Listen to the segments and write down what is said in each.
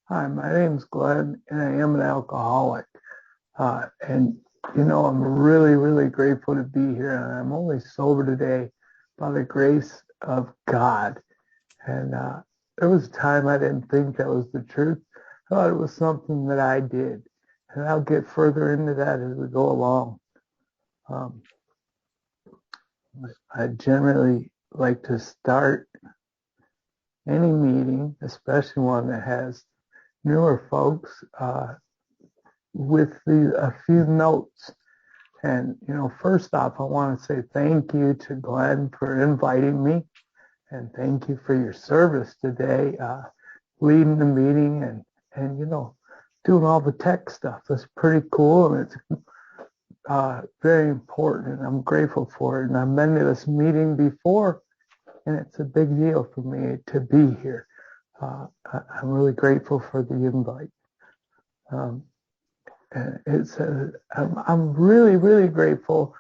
Hi, my name's Glenn, and I am an alcoholic. And I'm really, really grateful to be here. And I'm only sober today by the grace of God. And there was a time I didn't think that was the truth. I thought it was something that I did. And I'll get further into that as we go along. Um, I generally like to start any meeting, especially one that has newer folks, with a few notes. And, first off, I want to say thank you to Glenn for inviting me, and thank you for your service today, leading the meeting and doing all the tech stuff. That's pretty cool, and it's very important, and I'm grateful for it. And I've been to this meeting before, and it's a big deal for me to be here. I'm really grateful for the invite. Um, I'm really, really grateful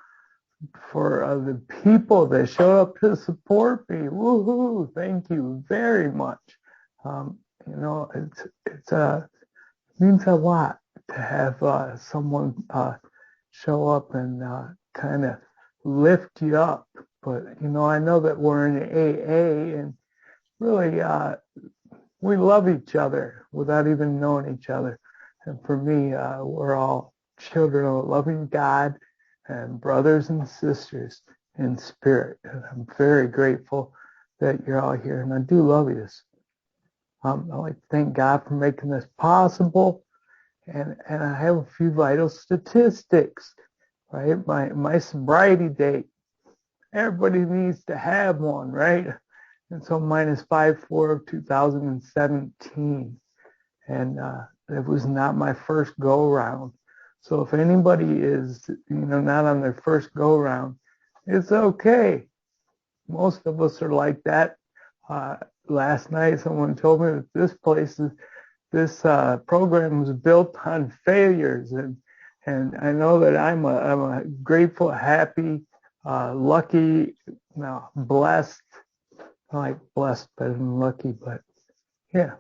for the people that showed up to support me. Woohoo! Thank you very much. Um, it means a lot to have someone show up and kind of lift you up. But I know that we're in AA and really we love each other without even knowing each other. And for me, we're all children of a loving God and brothers and sisters in spirit. And I'm very grateful that you're all here. And I do love you. I'd like to thank God for making this possible. And I have a few vital statistics, right? My sobriety date. Everybody needs to have one, right? And so mine is 5/4 of 2017. And it was not my first go round. So if anybody is, not on their first go round, it's okay. Most of us are like that. Last night, someone told me that this program was built on failures, and I know that I'm a grateful, happy, lucky, no, blessed. I like blessed better than lucky, but yeah.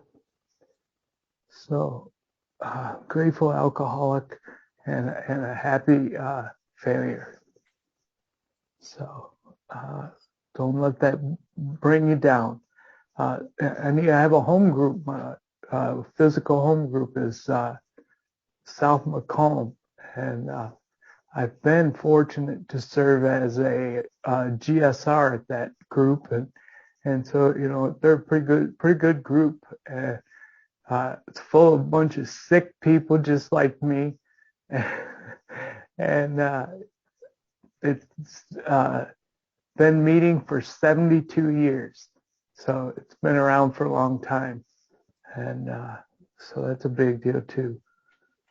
So, grateful alcoholic and a happy failure. So, don't let that bring you down. And I have a home group. My physical home group is South Macomb, and I've been fortunate to serve as a GSR at that group, and so they're a pretty good group. It's full of a bunch of sick people just like me, and it's been meeting for 72 years, so it's been around for a long time, and so that's a big deal too.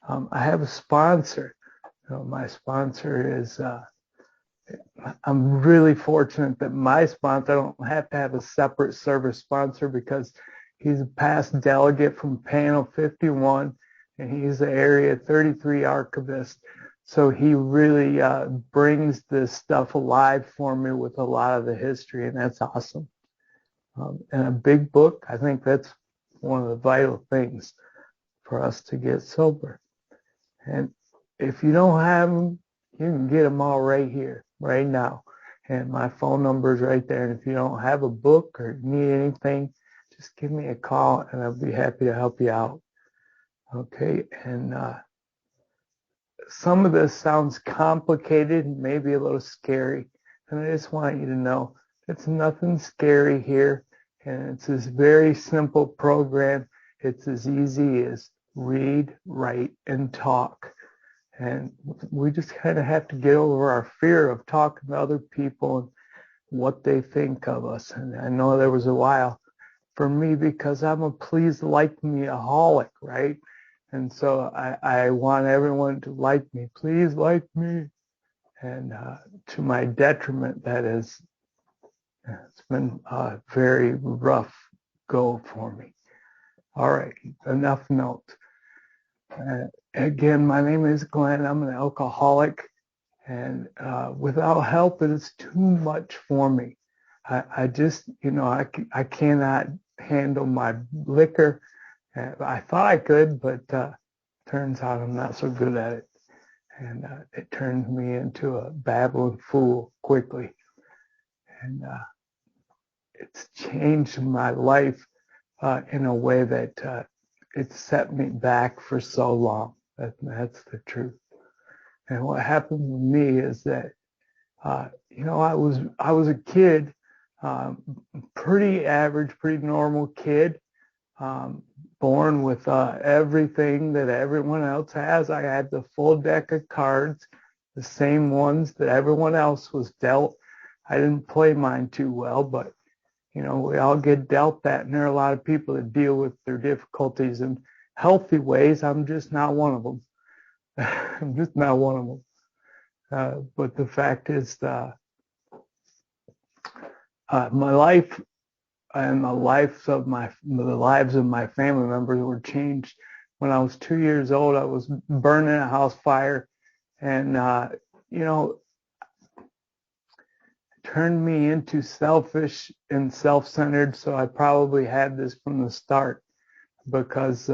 I have a sponsor. My sponsor is. I'm really fortunate that my sponsor, I don't have to have a separate service sponsor because he's a past delegate from panel 51 and he's the area 33 archivist. So he really brings this stuff alive for me with a lot of the history, and that's awesome. And a big book, I think that's one of the vital things for us to get sober. And if you don't have them, you can get them all right here, right now. And my phone number is right there. And if you don't have a book or need anything, just give me a call and I'll be happy to help you out. Okay. And some of this sounds complicated, maybe a little scary. And I just want you to know it's nothing scary here. And it's this very simple program. It's as easy as read, write, and talk. And we just kind of have to get over our fear of talking to other people and what they think of us. And I know there was a while for me because I'm a please like me-aholic, right? And so I want everyone to like me. Please like me. And to my detriment, it's been a very rough go for me. All right, enough notes. Again, my name is Glenn. I'm an alcoholic, and without help, it is too much for me. I just, I cannot handle my liquor, And I thought I could, but turns out I'm not so good at it. And it turned me into a babbling fool quickly. And it's changed my life in a way that it set me back for so long. That's the truth. And what happened with me is that, I was a kid, pretty average, pretty normal kid, um, born with everything that everyone else has. I had the full deck of cards, the same ones that everyone else was dealt. I didn't play mine too well, but we all get dealt that, and there are a lot of people that deal with their difficulties in healthy ways. I'm just not one of them. I'm just not one of them. But the fact is, my life and the lives of my family members were changed when I was 2 years old. I was burned in a house fire, and turned me into selfish and self-centered. So I probably had this from the start, because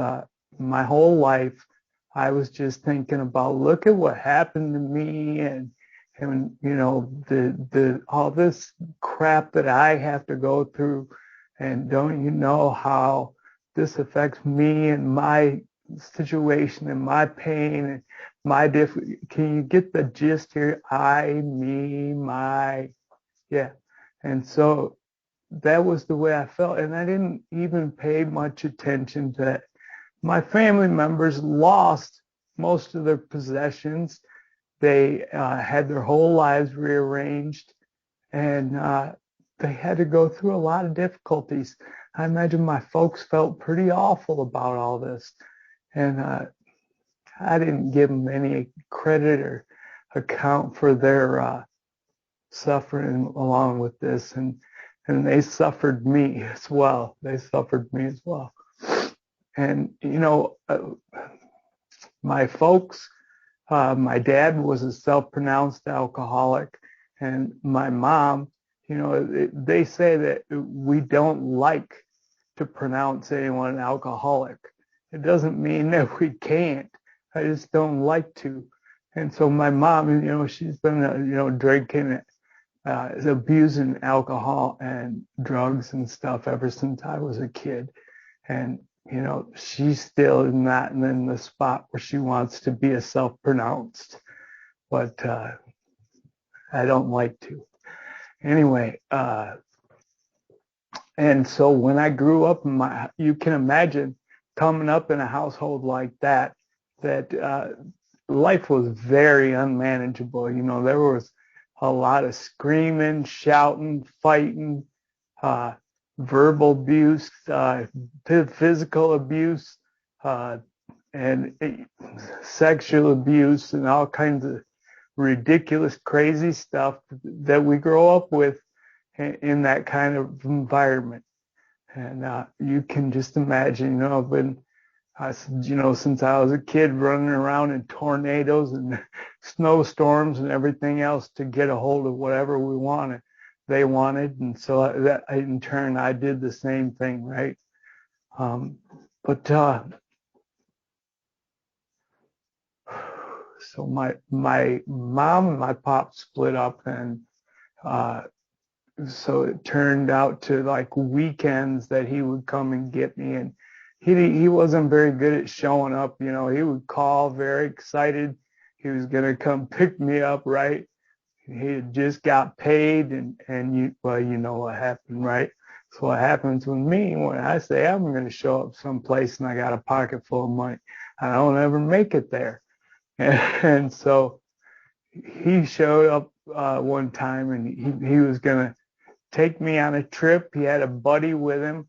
my whole life I was just thinking about, look at what happened to me, and the all this crap that I have to go through, and don't you know how this affects me and my situation and my pain and my can you get the gist here? I, me, my, yeah. And so that was the way I felt, and I didn't even pay much attention to that. My family members lost most of their possessions. They had their whole lives rearranged, and they had to go through a lot of difficulties. I imagine my folks felt pretty awful about all this, and I didn't give them any credit or account for their suffering along with this, and they suffered me as well. They suffered me as well. And my folks, my dad was a self-pronounced alcoholic, and my mom, they say that we don't like to pronounce anyone an alcoholic. It doesn't mean that we can't. I just don't like to. And so my mom, she's been, drinking, abusing alcohol and drugs and stuff ever since I was a kid. And, she's still not in the spot where she wants to be a self-pronounced, but I don't like to. Anyway, and so when I grew up, you can imagine coming up in a household like that life was very unmanageable. There was a lot of screaming, shouting, fighting, verbal abuse, physical abuse, and sexual abuse, and all kinds of ridiculous, crazy stuff that we grow up with in that kind of environment. And you can just imagine, I've been, since I was a kid, running around in tornadoes and snowstorms and everything else to get a hold of whatever they wanted. And so that in turn, I did the same thing, right? But so my mom and my pop split up, and so it turned out to, like, weekends that he would come and get me, and he wasn't very good at showing up. He would call very excited he was going to come pick me up, right? He had just got paid, and you know what happened, right? So what happens with me when I say I'm going to show up someplace and I got a pocket full of money, I don't ever make it there. And so he showed up one time, and he was going to take me on a trip. He had a buddy with him,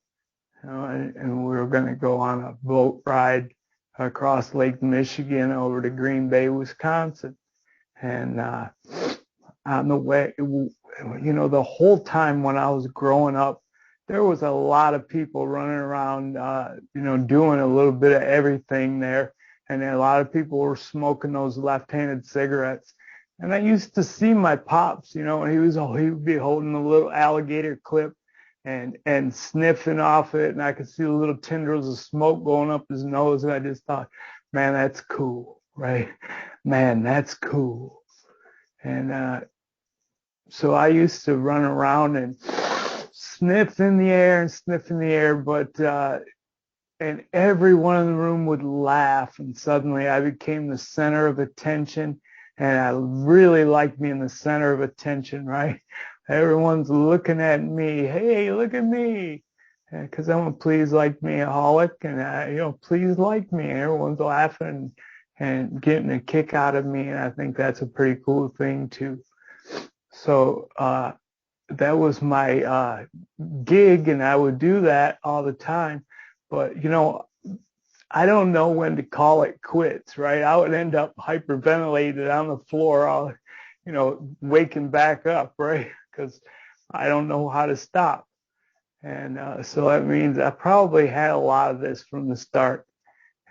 and we were going to go on a boat ride across Lake Michigan over to Green Bay, Wisconsin. And on the way, the whole time when I was growing up, there was a lot of people running around, doing a little bit of everything there. And a lot of people were smoking those left-handed cigarettes. And I used to see my pops, and he would be holding a little alligator clip, and sniffing off it, and I could see the little tendrils of smoke going up his nose, and I just thought, man, that's cool, right? Man, that's cool. And so I used to run around and sniff in the air and sniff in the air, but and everyone in the room would laugh, and suddenly I became the center of attention, and I really liked being the center of attention, right? Everyone's looking at me. Hey, look at me. Because I'm a please like me-aholic, and please like me. And everyone's laughing and getting a kick out of me, and I think that's a pretty cool thing too. So that was my gig, and I would do that all the time. But I don't know when to call it quits, right? I would end up hyperventilated on the floor, all waking back up, right? Because I don't know how to stop. And so that means I probably had a lot of this from the start.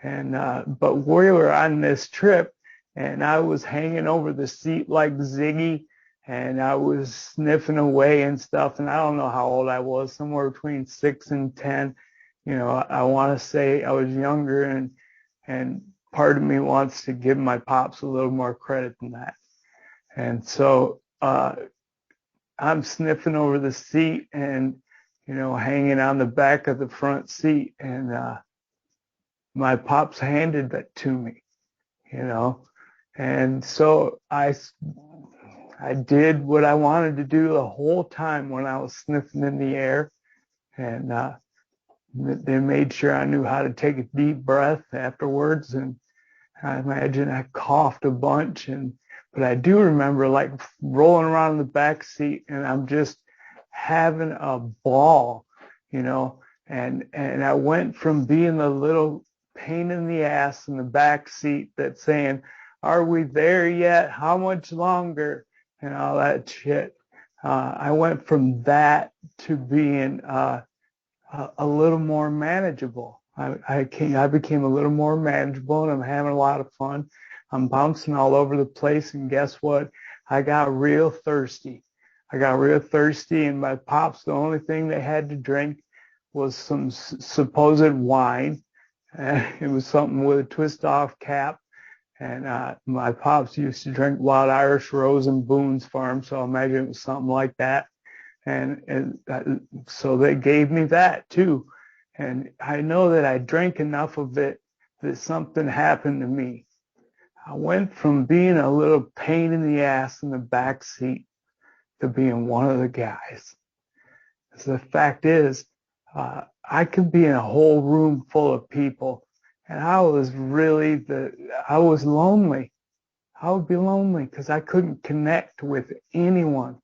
And but we were on this trip, and I was hanging over the seat like Ziggy, and I was sniffing away and stuff. And I don't know how old I was, somewhere between 6 and 10. I want to say I was younger, and part of me wants to give my pops a little more credit than that. And so I'm sniffing over the seat and, hanging on the back of the front seat. And my pops handed that to me, And so I did what I wanted to do the whole time when I was sniffing in the air. And they made sure I knew how to take a deep breath afterwards. And I imagine I coughed a bunch. But I do remember like rolling around in the back seat, and I'm just having a ball, and I went from being the little pain in the ass in the back seat that's saying, are we there yet? How much longer? And all that shit. I went from that to being a little more manageable. I became a little more manageable, and I'm having a lot of fun. I'm bouncing all over the place, and guess what? I got real thirsty. And my pops, the only thing they had to drink was some supposed wine. It was something with a twist-off cap. And my pops used to drink Wild Irish Rose and Boone's Farm, so I imagine it was something like that. And so they gave me that too. And I know that I drank enough of it that something happened to me. I went from being a little pain in the ass in the back seat to being one of the guys. So the fact is, I could be in a whole room full of people, and I was lonely. I would be lonely because I couldn't connect with anyone.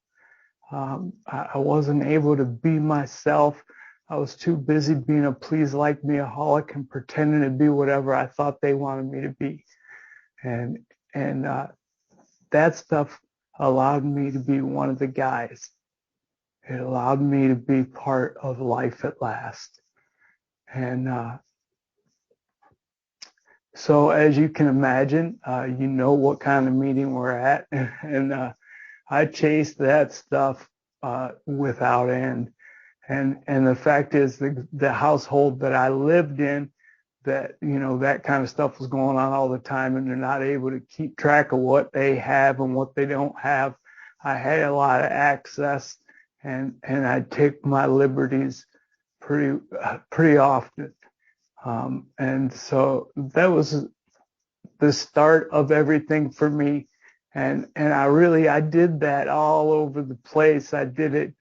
I wasn't able to be myself. I was too busy being a please like me-aholic and pretending to be whatever I thought they wanted me to be. And that stuff allowed me to be one of the guys. It allowed me to be part of life at last. And so as you can imagine, what kind of meeting we're at. And I chased that stuff without end. And the fact is, the household that I lived in, that kind of stuff was going on all the time, and they're not able to keep track of what they have and what they don't have. I had a lot of access, and I take my liberties pretty often. And so that was the start of everything for me. And I did that all over the place. I did it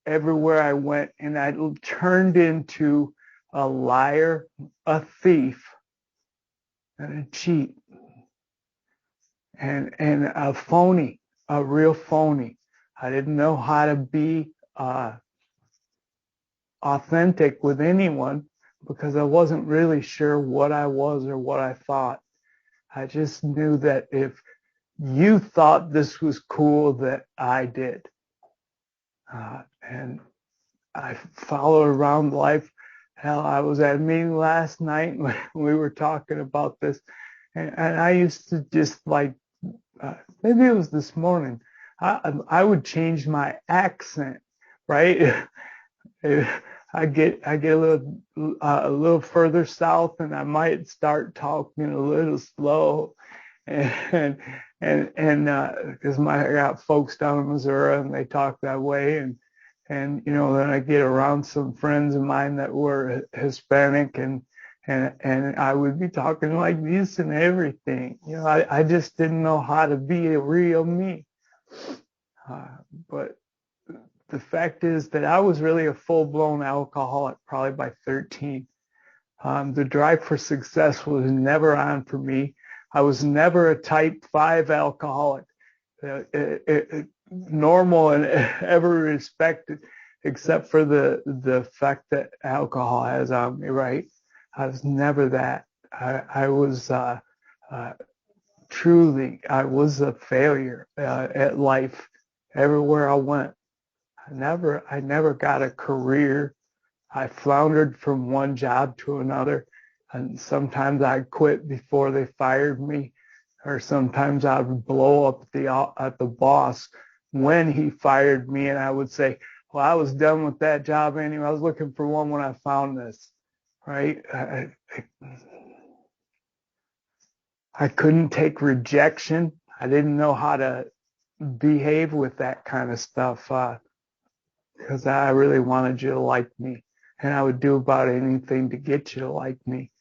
everywhere I went, and I turned into a liar, a thief, and a cheat, and a phony, a real phony. I didn't know how to be authentic with anyone because I wasn't really sure what I was or what I thought. I just knew that if you thought this was cool, that I did. And I followed around life. Hell, I was at a meeting last night when we were talking about this, and I used to just maybe it was this morning, I would change my accent, right? a little further south, and I might start talking a little slow, and because I got folks down in Missouri and they talk that way, and then I get around some friends of mine that were Hispanic, and I would be talking like this and everything. I just didn't know how to be a real me. But the fact is that I was really a full-blown alcoholic probably by 13. The drive for success was never on for me. I was never a type 5 alcoholic, normal in every respect, except for the effect that alcohol has on me, right? I was never that. I was truly, I was a failure at life everywhere I went. I never got a career. I floundered from one job to another, and sometimes I'd quit before they fired me, or sometimes I would blow up at the boss when he fired me, and I would say, "Well, I was done with that job anyway. I was looking for one when I found this." Right? I couldn't take rejection. I didn't know how to behave with that kind of stuff. Because I really wanted you to like me, and I would do about anything to get you to like me.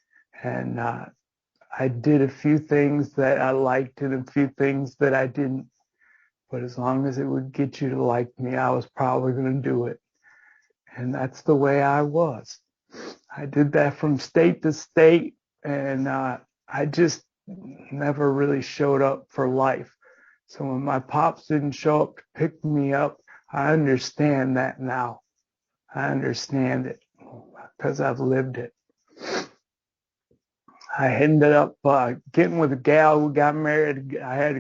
And I did a few things that I liked and a few things that I didn't. But as long as it would get you to like me, I was probably going to do it. And that's the way I was. I did that from state to state, and I just never really showed up for life. So when my pops didn't show up to pick me up, I understand that now. I understand it because I've lived it. I ended up getting with a gal who got married. I had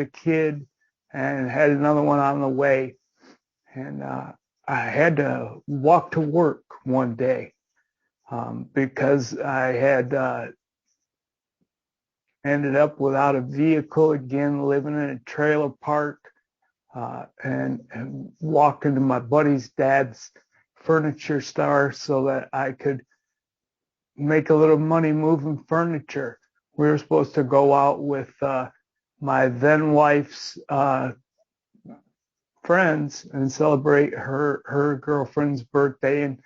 a kid, and had another one on the way. And I had to walk to work one day because I had ended up without a vehicle again, living in a trailer park, and walking to my buddy's dad's furniture store so that I could make a little money moving furniture. We were supposed to go out with my then wife's friends and celebrate her girlfriend's birthday, and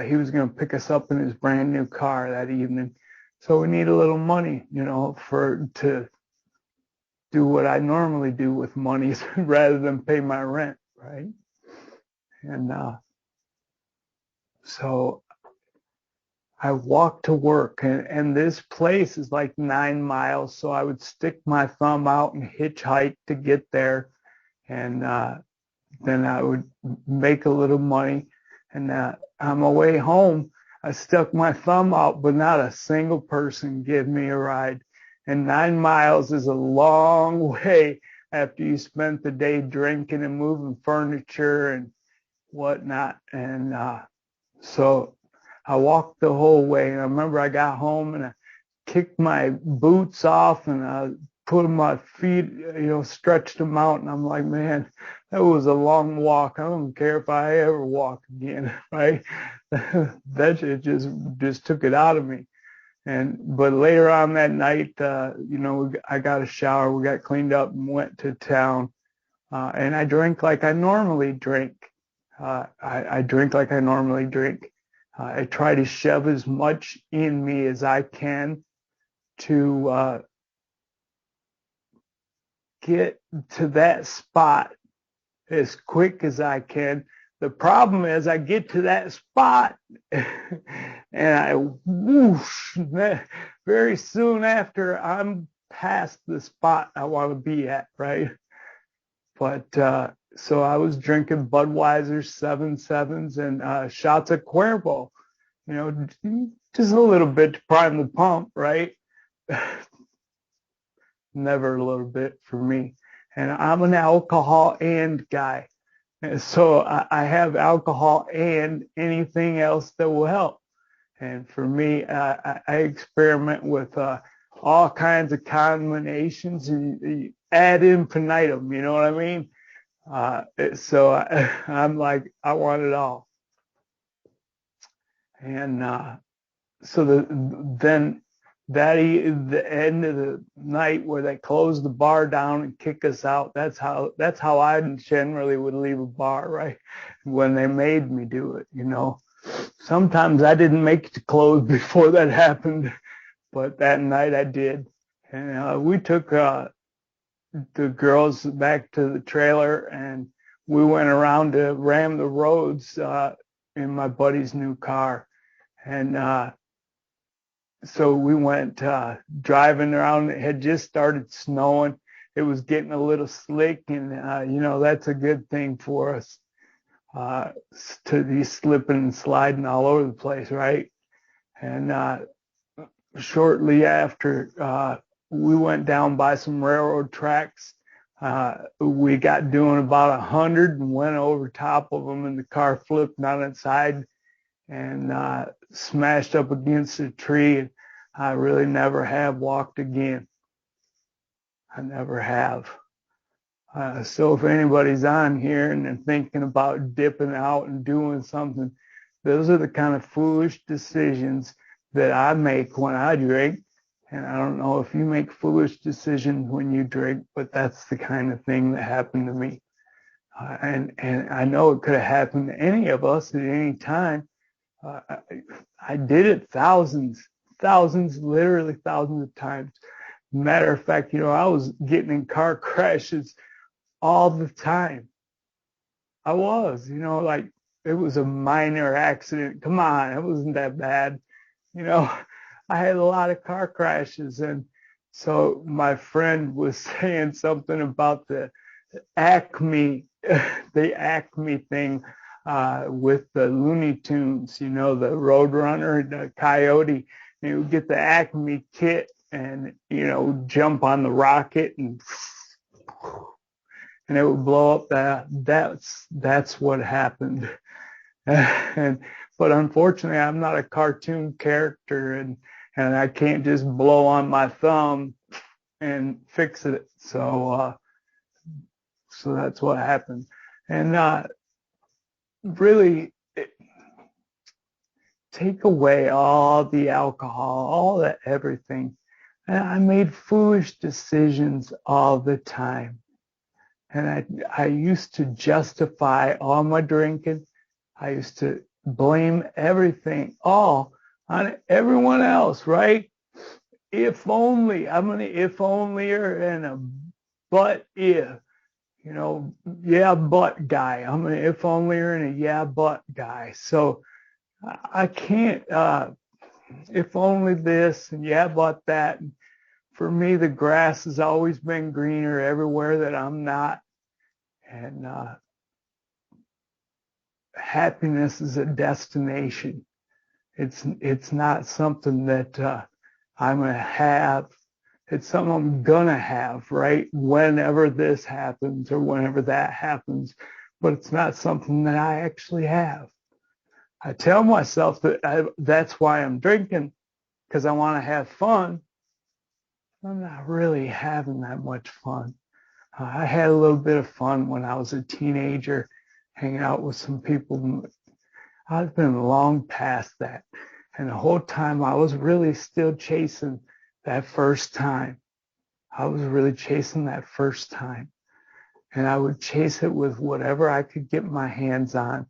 he was going to pick us up in his brand new car that evening. So we need a little money, to do what I normally do with money rather than pay my rent, right? And so I walked to work, and this place is like 9 miles, so I would stick my thumb out and hitchhike to get there, and then I would make a little money, and on my way home, I stuck my thumb out, but not a single person gave me a ride. And 9 miles is a long way after you spent the day drinking and moving furniture and whatnot. And so I walked the whole way. And I remember I got home and I kicked my boots off and I put my feet, stretched them out. And I'm like, man, that was a long walk. I don't care if I ever walk again, right? That shit just took it out of me. But later on that night, I got a shower. We got cleaned up and went to town. And I drank like I normally drink. I drink like I normally drink. I try to shove as much in me as I can to get to that spot as quick as I can. The problem is I get to that spot and I whoosh, very soon after I'm past the spot I want to be at, right? But so I was drinking Budweiser 7.7s and shots of Cuervo, just a little bit to prime the pump, right? Never a little bit for me. And I'm an alcohol and guy. And so I have alcohol and anything else that will help. And for me, I experiment with all kinds of combinations and ad infinitum, you know what I mean? So I'm like, I want it all. And then the end of the night where they closed the bar down and kick us out. That's how I generally would leave a bar, right? When they made me do it, you know. Sometimes I didn't make it to close before that happened, but that night I did. And we took the girls back to the trailer, and we went around to ram the roads in my buddy's new car. And so we went driving around. It had just started snowing. It was getting a little slick, and you know, that's a good thing for us to be slipping and sliding all over the place, right? And shortly after, we went down by some railroad tracks. We got doing about 100 and went over top of them, and the car flipped on its side and smashed up against a tree. And I really never have walked again. I never have. So if anybody's on here and they're thinking about dipping out and doing something, those are the kind of foolish decisions that I make when I drink. And I don't know if you make foolish decisions when you drink, but that's the kind of thing that happened to me. And I know it could have happened to any of us at any time. I did it thousands, literally thousands of times. Matter of fact, you know, I was getting in car crashes all the time. I was, you know, like it was a minor accident. Come on, it wasn't that bad. You know, I had a lot of car crashes. And so my friend was saying something about the Acme, the Acme thing with the Looney Tunes, you know, the Roadrunner, the Coyote. You would get the Acme kit and, you know, jump on the rocket and it would blow up. That's what happened. But unfortunately, I'm not a cartoon character, and I can't just blow on my thumb and fix it. So that's what happened. And really, take away all the alcohol, all that everything. And I made foolish decisions all the time. And I used to justify all my drinking. I used to blame everything all on everyone else, right? If only, I'm an if onlyer and a but if, you know, yeah, but guy. I'm an if onlyer and a yeah, but guy. So I can't, if only this and yeah, but that. For me, the grass has always been greener everywhere that I'm not. And happiness is a destination. It's not something that I'm going to have. It's something I'm going to have, right? Whenever this happens or whenever that happens. But it's not something that I actually have. I tell myself that that's why I'm drinking, because I want to have fun. I'm not really having that much fun. I had a little bit of fun when I was a teenager, hanging out with some people. I've been long past that. And the whole time I was really still chasing that first time. I was really chasing that first time. And I would chase it with whatever I could get my hands on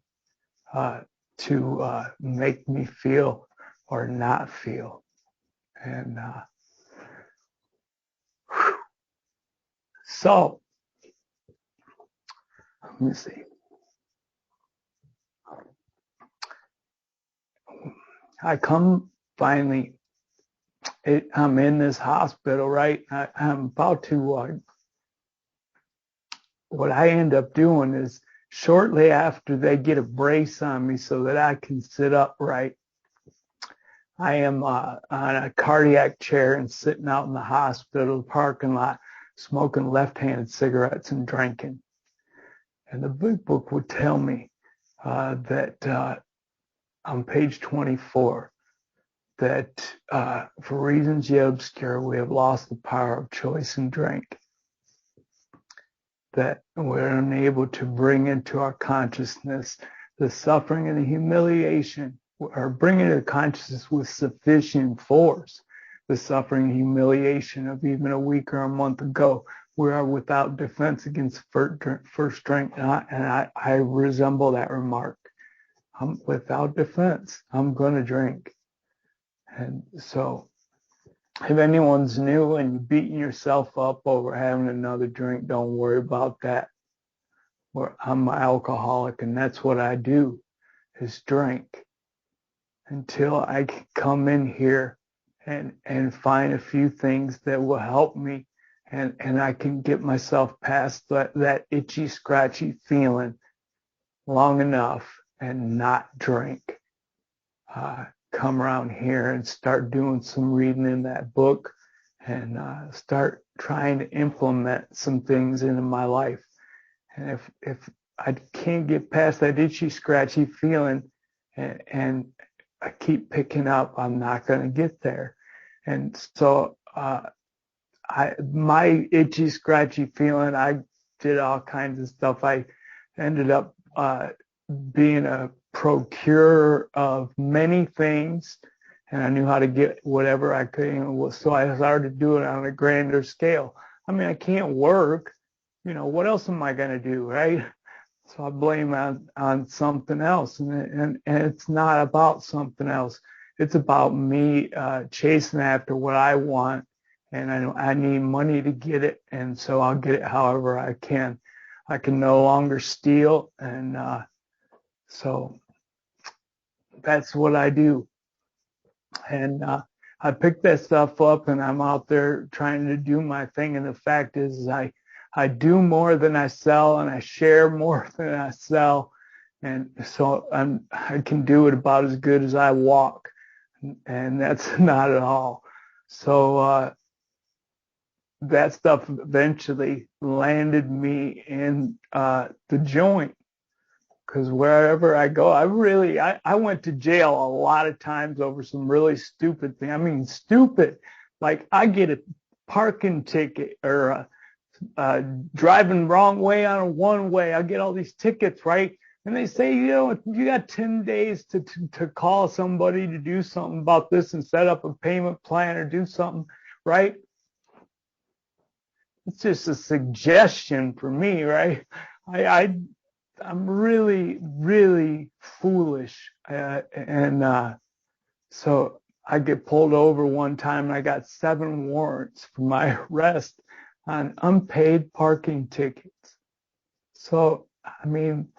to make me feel or not feel. And so, let me see. I come finally, I'm in this hospital, right? I'm about to, what I end up doing is shortly after they get a brace on me so that I can sit upright, I am on a cardiac chair and sitting out in the hospital parking lot, smoking left-handed cigarettes and drinking. And the big book would tell me that on page 24, that for reasons yet obscure, we have lost the power of choice and drink. That we're unable to bring into our consciousness the suffering and the humiliation or bring into consciousness with sufficient force the suffering and humiliation of even a week or a month ago. We are without defense against first drink, and I resemble that remark. I'm without defense. I'm going to drink. And so if anyone's new and you're beating yourself up over having another drink, don't worry about that. I'm an alcoholic, and that's what I do, is drink until I can come in here and find a few things that will help me, and I can get myself past that itchy, scratchy feeling long enough and not drink. Come around here and start doing some reading in that book and start trying to implement some things into my life. And if I can't get past that itchy, scratchy feeling and I keep picking up, I'm not going to get there. And so my itchy, scratchy feeling, I did all kinds of stuff. I ended up being a procurer of many things, and I knew how to get whatever I could. So I started doing it on a grander scale. I mean, I can't work. What else am I going to do, right? So I blame on something else, and it's not about something else. It's about me chasing after what I want, and I need money to get it, and so I'll get it however I can. I can no longer steal, and so that's what I do. And I pick that stuff up, and I'm out there trying to do my thing. And the fact is I do more than I sell, and I share more than I sell. And so I can do it about as good as I walk. And that's not at all. So that stuff eventually landed me in the joint. Because wherever I go, I went to jail a lot of times over some really stupid things. I mean, stupid. Like I get a parking ticket or driving wrong way on a one way. I get all these tickets, right? And they say, you got 10 days to call somebody to do something about this and set up a payment plan or do something, right? It's just a suggestion for me, right? I'm really, really foolish. So I get pulled over one time, and I got 7 warrants for my arrest on unpaid parking tickets. So, I mean,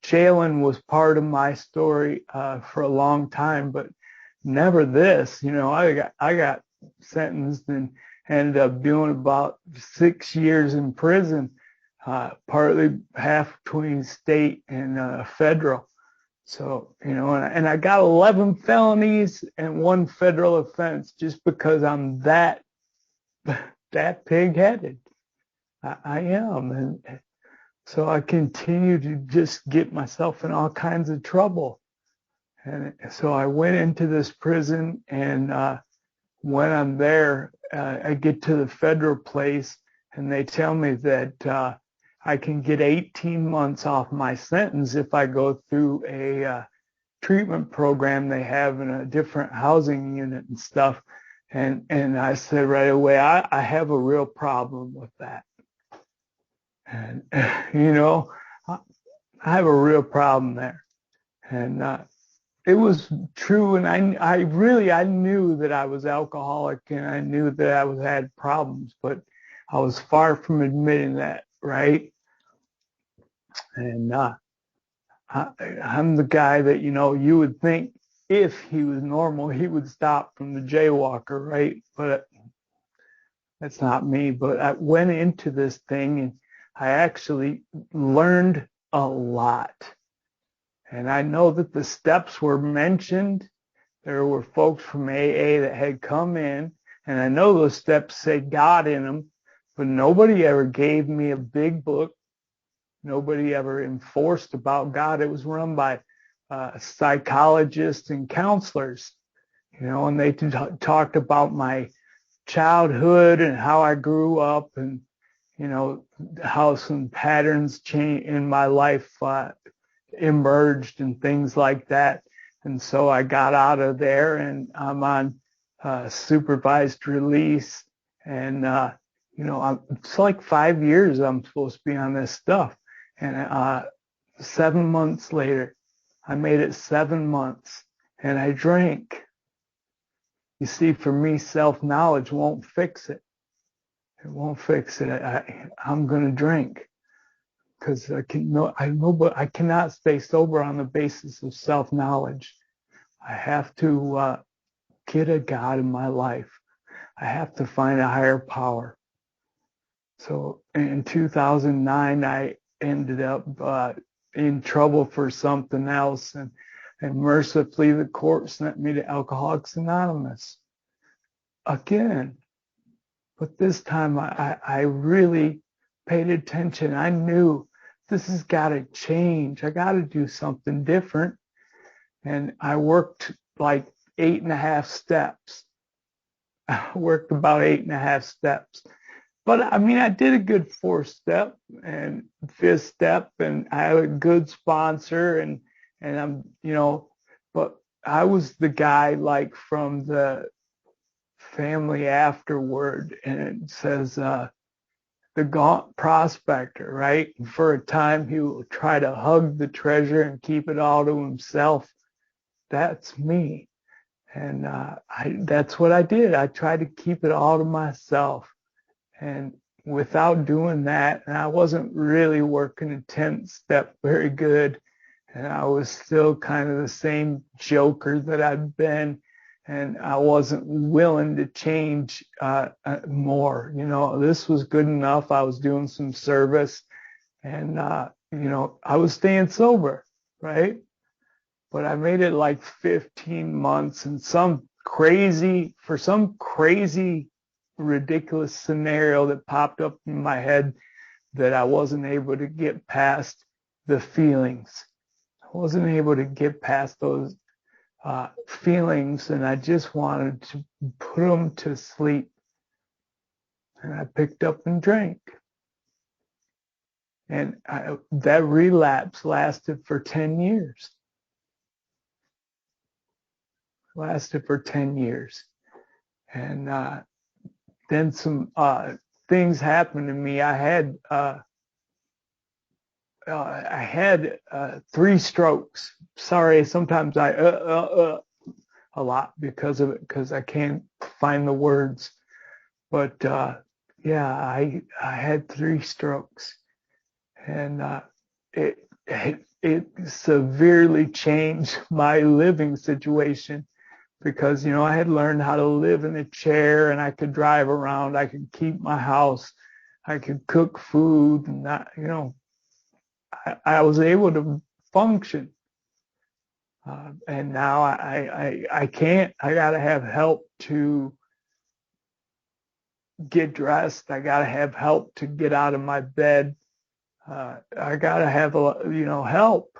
jailing was part of my story for a long time, but never this. I got sentenced and ended up doing about 6 years in prison. Partly half between state and federal. So, and I got 11 felonies and 1 federal offense just because I'm that pig-headed. I am. And so I continue to just get myself in all kinds of trouble. And so I went into this prison, and when I'm there, I get to the federal place, and they tell me that I can get 18 months off my sentence if I go through a treatment program they have in a different housing unit and stuff. And I said right away, I have a real problem with that. And, I have a real problem there. And it was true. And I knew that I was alcoholic, and I knew that I had problems, but I was far from admitting that. Right. And I'm the guy that, you would think if he was normal, he would stop from the jaywalker, right? But that's not me. But I went into this thing, and I actually learned a lot. And I know that the steps were mentioned. There were folks from AA that had come in, and I know those steps said God in them, but nobody ever gave me a big book. Nobody ever enforced about God. It was run by psychologists and counselors, and they talked about my childhood and how I grew up, and, how some patterns in my life emerged and things like that. And so I got out of there, and I'm on supervised release. And, it's like 5 years I'm supposed to be on this stuff. And 7 months later, I made it 7 months, and I drank. You see, for me, self-knowledge won't fix it. It won't fix it. I'm going to drink because I know, but I cannot stay sober on the basis of self-knowledge. I have to get a God in my life. I have to find a higher power. So in 2009, I ended up in trouble for something else, and mercifully the court sent me to Alcoholics Anonymous again. But this time I really paid attention. I knew this has got to change. I got to do something different. And I worked like 8.5 steps. I worked about 8.5 steps. But I mean, I did a good 4th-step and 5th-step, and I had a good sponsor, and I'm, but I was the guy like from the family afterward, and it says the gaunt prospector, right? For a time he will try to hug the treasure and keep it all to himself. That's me. And that's what I did. I tried to keep it all to myself. And without doing that, and I wasn't really working a 10th step very good. And I was still kind of the same joker that I'd been. And I wasn't willing to change more. This was good enough. I was doing some service, and, I was staying sober, right? But I made it like 15 months, and some crazy ridiculous scenario that popped up in my head that I wasn't able to get past the feelings. I wasn't able to get past those feelings, and I just wanted to put them to sleep. And I picked up and drank. And that relapse lasted for 10 years. Lasted for 10 years. And then some things happened to me. I had 3 strokes. Sorry, sometimes I a lot because of it, because I can't find the words. But yeah, I had 3 strokes, and it severely changed my living situation, because I had learned how to live in a chair, and I could drive around, I could keep my house, I could cook food, and I was able to function. And now I can't. I gotta have help to get dressed. I gotta have help to get out of my bed. I gotta have help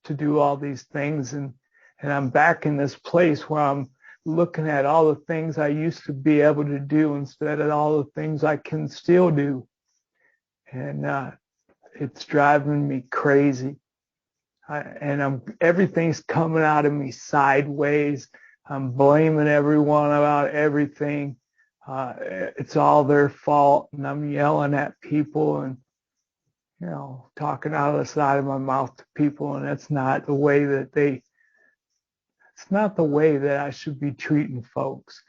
to do all these things, and I'm back in this place where I'm looking at all the things I used to be able to do instead of all the things I can still do, and it's driving me crazy. Everything's coming out of me sideways. I'm blaming everyone about everything. It's all their fault, and I'm yelling at people and talking out of the side of my mouth to people, and it's not the way I should be treating folks.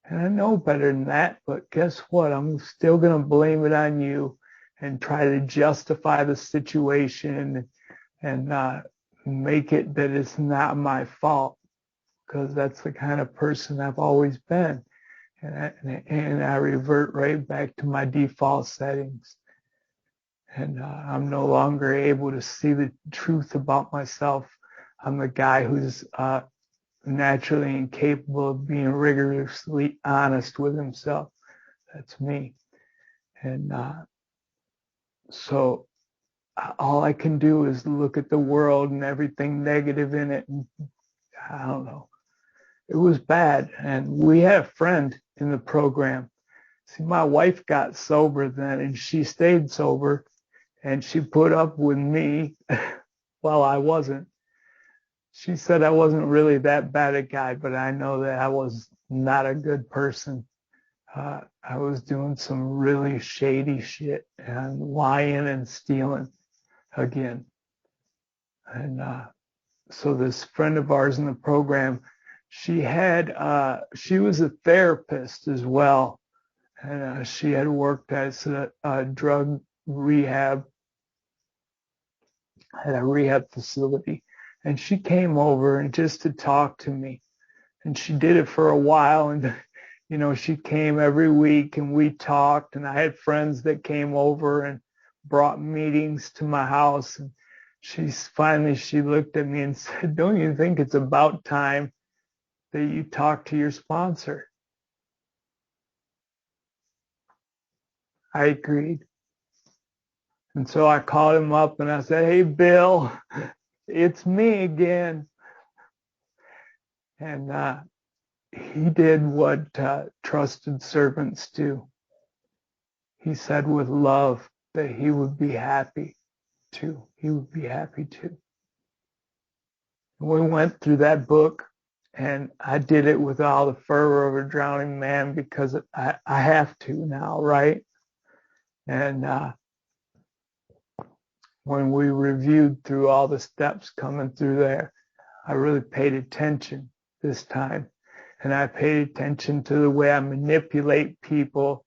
And I know better than that, but guess what? I'm still going to blame it on you and try to justify the situation and make it that it's not my fault, because that's the kind of person I've always been. And I revert right back to my default settings. And I'm no longer able to see the truth about myself. I'm the guy who's naturally incapable of being rigorously honest with himself. That's me. And so all I can do is look at the world and everything negative in it. And I don't know. It was bad. And we had a friend in the program. See, my wife got sober then, and she stayed sober, and she put up with me while I wasn't. she said I wasn't really that bad a guy, but I know that I was not a good person. I was doing some really shady shit and lying and stealing again. And so this friend of ours in the program, she was a therapist as well, and she had worked as a drug rehab at a rehab facility, and she came over and just to talk to me, and she did it for a while, and she came every week and we talked, and I had friends that came over and brought meetings to my house, and she looked at me and said, "Don't you think it's about time that you talk to your sponsor?" I agreed. And so I called him up and I said, "Hey, Bill, it's me again." And he did what trusted servants do. He said with love that he would be happy to. He would be happy to. We went through that book, and I did it with all the fervor of a drowning man because I have to now, right? And when we reviewed through all the steps coming through there, I really paid attention this time. And I paid attention to the way I manipulate people.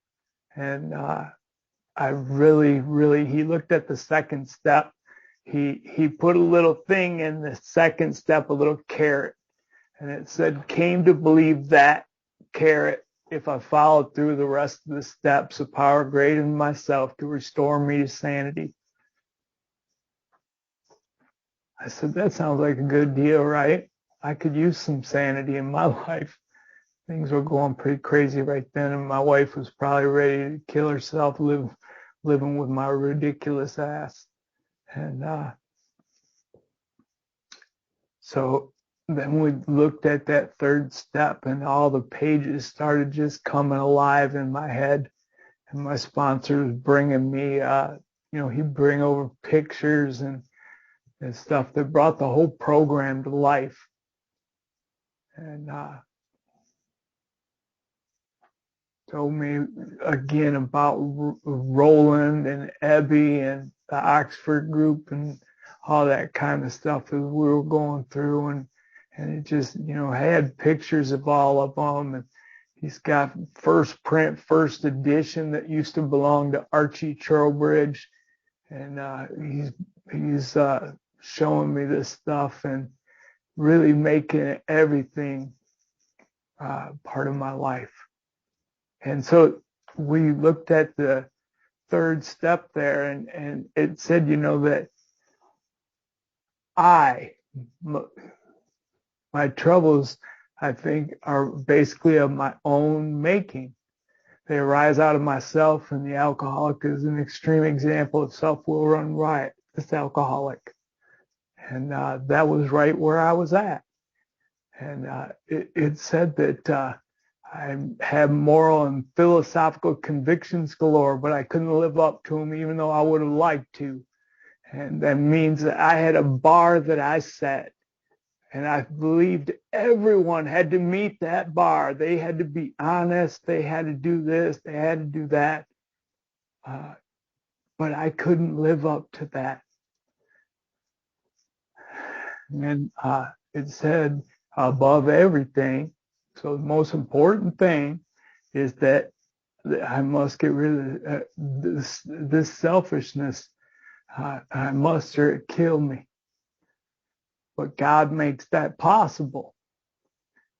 And I really, he looked at the second step. He put a little thing in the second step, a little carrot. And it said, came to believe that carrot, if I followed through the rest of the steps, a power greater than myself to restore me to sanity. I said, that sounds like a good deal, right? I could use some sanity in my life. Things were going pretty crazy right then, and my wife was probably ready to kill herself living with my ridiculous ass. And so then we looked at that third step, and all the pages started just coming alive in my head. And my sponsor was bringing me, he'd bring over pictures and stuff that brought the whole program to life. And told me again about Roland and Ebby and the Oxford group and all that kind of stuff that we were going through. And it just, had pictures of all of them. And he's got first print, first edition that used to belong to Archie Trowbridge. And he's showing me this stuff and really making everything part of my life. And so we looked at the third step there, and it said, that my troubles, I think, are basically of my own making. They arise out of myself, and the alcoholic is an extreme example of self-will run riot, this alcoholic. And that was right where I was at. And it said that I have moral and philosophical convictions galore, but I couldn't live up to them even though I would have liked to. And that means that I had a bar that I set, and I believed everyone had to meet that bar. They had to be honest. They had to do this. They had to do that. But I couldn't live up to that. And it said above everything, so the most important thing is that I must get rid of this selfishness. I must or it kill me. But God makes that possible.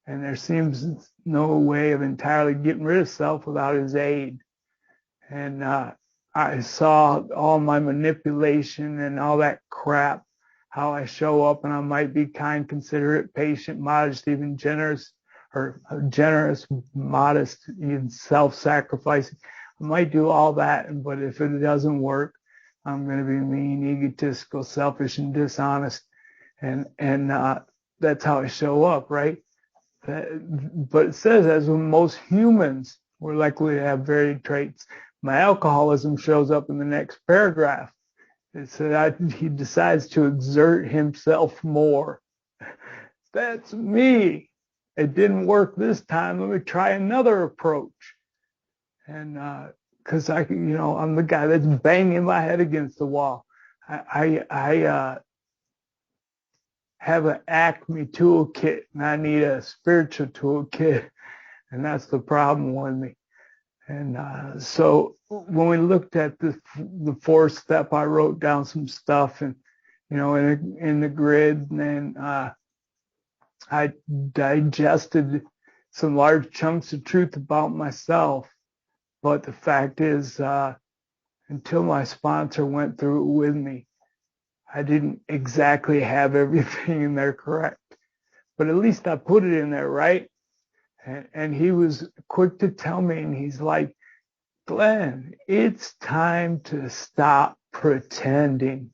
And there seems no way of entirely getting rid of self without his aid. And I saw all my manipulation and all that crap, how I show up and I might be kind, considerate, patient, modest, even generous, modest, even self-sacrificing. I might do all that, but if it doesn't work, I'm going to be mean, egotistical, selfish, and dishonest. And that's how I show up, right? But it says, as with most humans, we're likely to have varied traits. My alcoholism shows up in the next paragraph. It said he decides to exert himself more. that's me. It didn't work this time. Let me try another approach. And because I'm the guy that's banging my head against the wall. I have an Acme toolkit, and I need a spiritual toolkit, and that's the problem with me. And so when we looked at the fourth step, I wrote down some stuff, and in the grid, and then I digested some large chunks of truth about myself. But the fact is, until my sponsor went through it with me, I didn't exactly have everything in there correct. But at least I put it in there, right? And he was quick to tell me, and he's like, Glenn, it's time to stop pretending.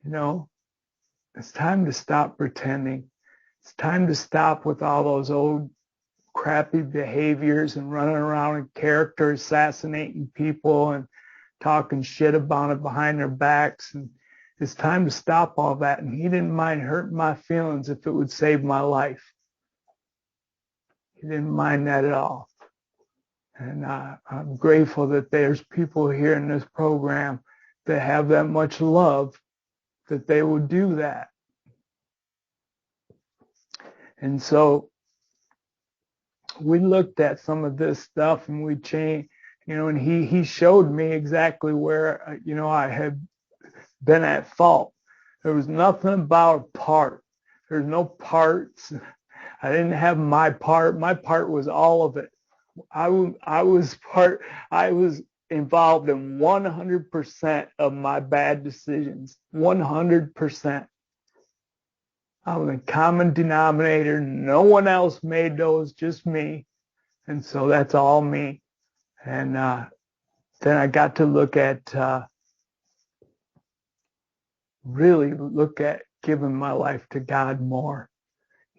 It's time to stop pretending. It's time to stop with all those old crappy behaviors and running around in character assassinating people and talking shit about it behind their backs. And it's time to stop all that. And he didn't mind hurting my feelings if it would save my life. He didn't mind that at all. And I'm grateful that there's people here in this program that have that much love that they will do that. And so we looked at some of this stuff and we changed, and he showed me exactly where, I had been at fault. There was nothing about a part. There's no parts. I didn't have my part. My part was all of it. I was involved in 100% of my bad decisions. 100%. I was a common denominator. No one else made those, just me. And so that's all me. And then I got to really look at giving my life to God more.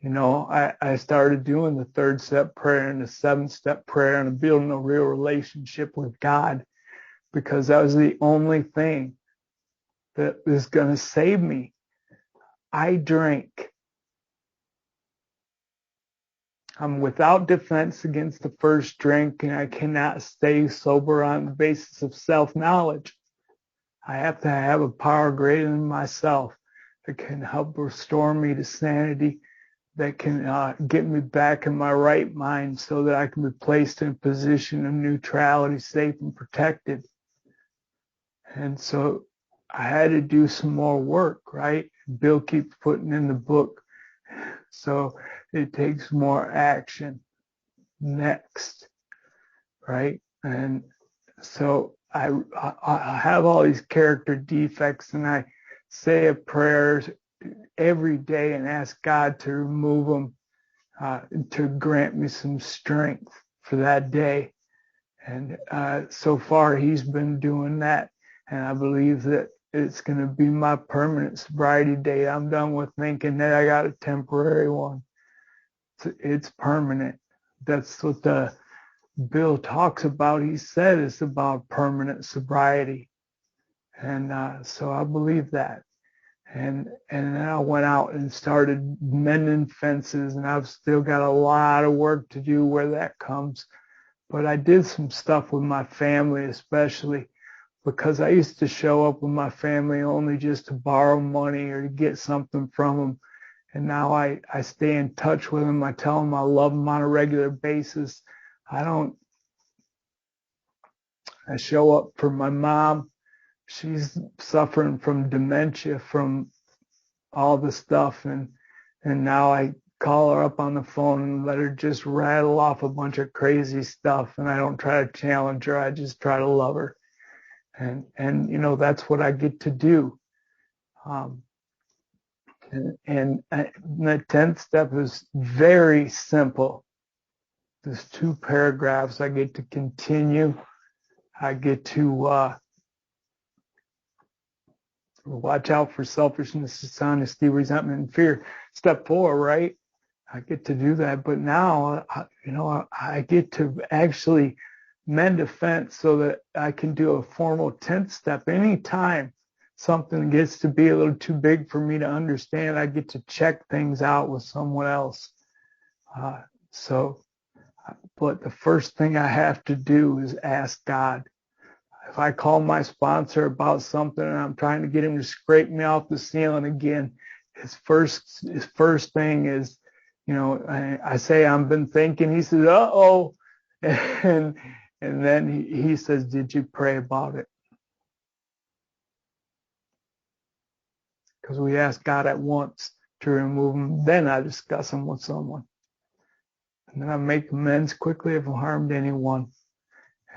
I started doing the third step prayer and the seventh step prayer and building a real relationship with God, because that was the only thing that was going to save me. I drank. I'm without defense against the first drink, and I cannot stay sober on the basis of self-knowledge. I have to have a power greater than myself that can help restore me to sanity, that can get me back in my right mind so that I can be placed in a position of neutrality, safe and protected. And so I had to do some more work, right? Bill keeps putting in the book. So it takes more action next, right? And so I have all these character defects, and I say a prayer every day and ask God to remove them, to grant me some strength for that day. And so far he's been doing that. And I believe that it's going to be my permanent sobriety date. I'm done with thinking that I got a temporary one. It's permanent. That's what the Bill talks about. He said it's about permanent sobriety. And so I believe that. And then I went out and started mending fences, and I've still got a lot of work to do where that comes. But I did some stuff with my family, especially because I used to show up with my family only just to borrow money or to get something from them. And now I stay in touch with them. I tell them I love them on a regular basis. I show up for my mom. She's suffering from dementia from all the stuff. And now I call her up on the phone and let her just rattle off a bunch of crazy stuff. And I don't try to challenge her. I just try to love her. And that's what I get to do. And the 10th step is very simple. There's 2 paragraphs. I get to continue. I get to watch out for selfishness, dishonesty, resentment, and fear. Step 4, right? I get to do that. But now, I get to actually mend a fence so that I can do a formal 10th step anytime something gets to be a little too big for me to understand, I get to check things out with someone else. But the first thing I have to do is ask God. If I call my sponsor about something and I'm trying to get him to scrape me off the ceiling again, his first thing is, I say, I've been thinking. He says, uh-oh. And then he says, did you pray about it? Because we ask God at once to remove them. Then I discuss them with someone. And then I make amends quickly if I've harmed anyone.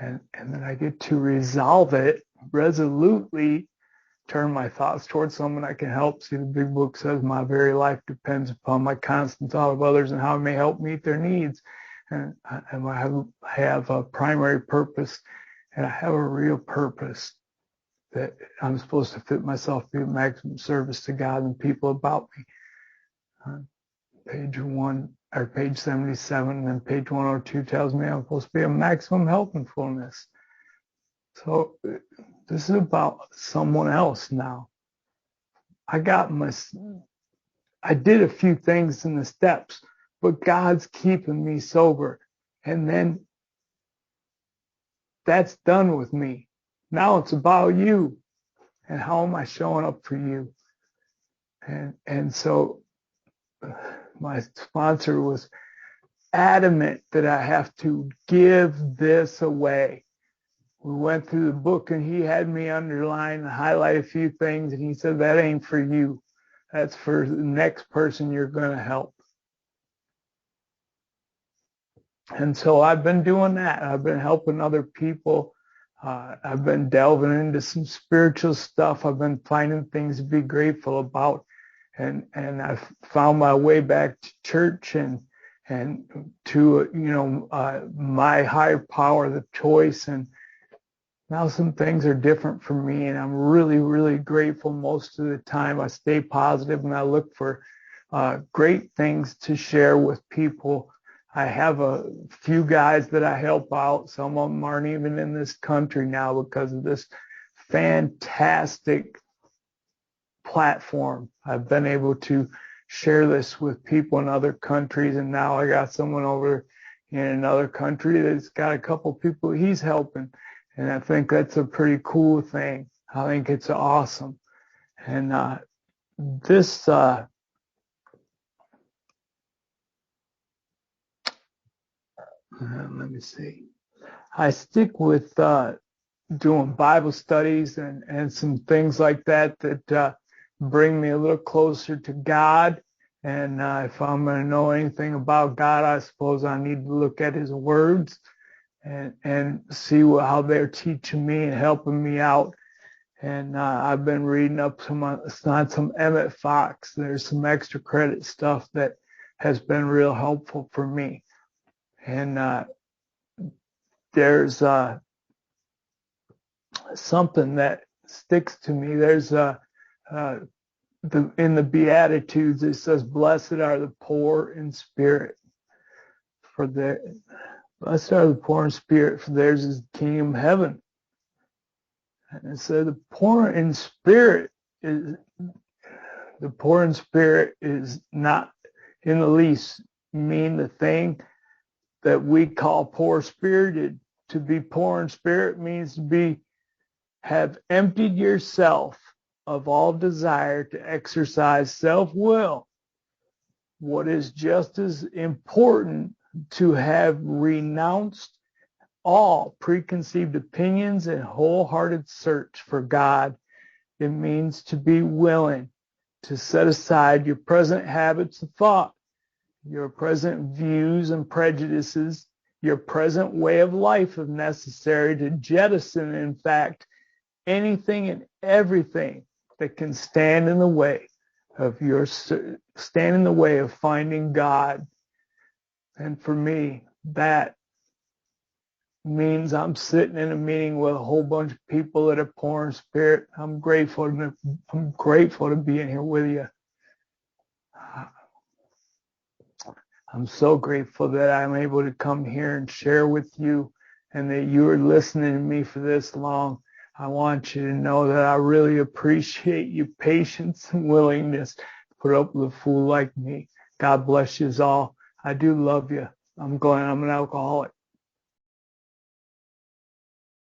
And then I get to resolve it resolutely, turn my thoughts towards someone I can help. See, the big book says my very life depends upon my constant thought of others and how it may help meet their needs. And I have a primary purpose, and I have a real purpose that I'm supposed to fit myself, be of maximum service to God and people about me. Page 77 and page 102 tells me I'm supposed to be a maximum help and fullness. So this is about someone else now. I did a few things in the steps, but God's keeping me sober. And then that's done with me. Now it's about you and how am I showing up for you? And so my sponsor was adamant that I have to give this away. We went through the book and he had me underline and highlight a few things, and he said, that ain't for you. That's for the next person you're going to help. And so I've been doing that. I've been helping other people. I've been delving into some spiritual stuff. I've been finding things to be grateful about. And I've found my way back to church and to, my higher power, the choice. And now some things are different for me, and I'm really, really grateful most of the time. I stay positive and I look for great things to share with people. I have a few guys that I help out. Some of them aren't even in this country now because of this fantastic platform. I've been able to share this with people in other countries, and now I got someone over in another country that's got a couple people he's helping. And I think that's a pretty cool thing. I think it's awesome. And this, let me see. I stick with doing Bible studies and some things like that bring me a little closer to God. And if I'm going to know anything about God, I suppose I need to look at his words and see how they're teaching me and helping me out. And I've been reading up on some Emmett Fox. There's some extra credit stuff that has been real helpful for me. And there's something that sticks to me. There's in the Beatitudes, it says, "Blessed are the poor in spirit, blessed are the poor in spirit, for theirs is the kingdom of heaven." And so the poor in spirit is not in the least mean the thing that we call poor spirited. To be poor in spirit means to have emptied yourself of all desire to exercise self-will. What is just as important, to have renounced all preconceived opinions and wholehearted search for God. It means to be willing to set aside your present habits of thought, your present views and prejudices, your present way of life if necessary, to jettison, in fact, anything and everything that can stand in the way of finding God. And for me, that means I'm sitting in a meeting with a whole bunch of people that are poor in spirit. I'm grateful to be in here with you. I'm so grateful that I'm able to come here and share with you, and that you are listening to me for this long. I want you to know that I really appreciate your patience and willingness to put up with a fool like me. God bless you all. I do love you. I'm an alcoholic.